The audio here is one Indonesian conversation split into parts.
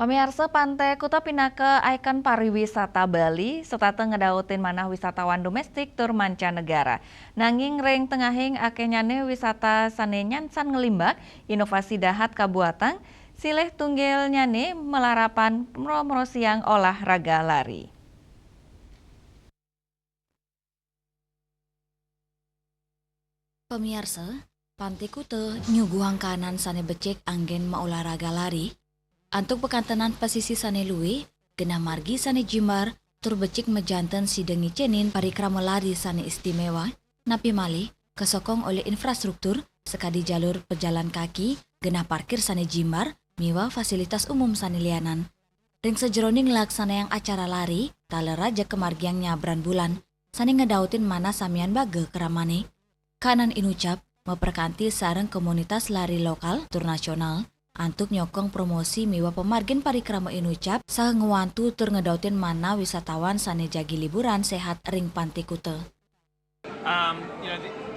Pamirsa Pantai Kuta pinake ikon pariwisata Bali serta ngedautin manah wisatawan domestik tur mancanegara. Nanging ring tengahing akenyane wisata sane nyansan ngelimbak inovasi dahat kabuatan silih tunggil nyane melarapan promosiang olahraga lari. Pemirsa, Pantai Kuta nyuguhang kanan sane becek anggen ma olahraga lari. Antuk pekantenan pesisi sane luwe, genah margi sane jimbar, tur becik mejanten sidengi cenin parikrama lari sane istimewa, napi malih kesokong oleh infrastruktur sekadi jalur pejalan kaki, genah parkir sane jimbar, miwa fasilitas umum sane lianan. Ring sejeroning laksana yang acara lari, tala raja kemargiang nyabran bulan, sane ngedautin mana samian bage keramane. Kanan inucap, memperkanti sareng komunitas lari lokal tur nasional, antuk nyokong promosi miwa pemargin parikrama inucap sah ngewantu tur ngedautin mana wisatawan sane jagi liburan sehat ring Pantai Kuta.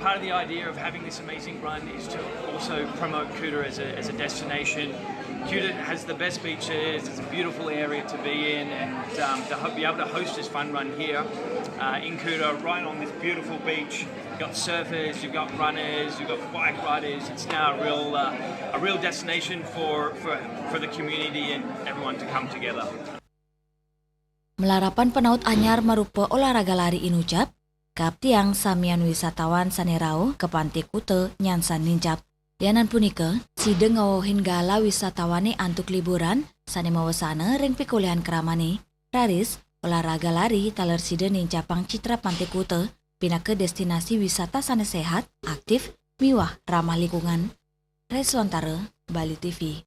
Part of the idea of having this amazing run is to also promote Kuta as a destination. Kuta has the best beaches, it's a beautiful area to be in, and to be able to host this fun run here in Kuta, right on this beautiful beach. You've got surfers, you've got runners, you've got bike riders. It's now a real destination for the community and everyone to come together. Melarapan penaut anyar merupa olahraga lari inucap, kap tiang samian wisatawan sanerau ke Pantai Kuta nyansan nincap. Lianan punika, sideng ngawohin gala wisatawane antuk liburan, sane mawasana ring pikulihan keramane. Raris, olahraga lari taler sida nincapang citra Pantai Kuta, pindah ke destinasi wisata sane sehat, aktif, miwah, ramah lingkungan. Reswantara, Bali TV.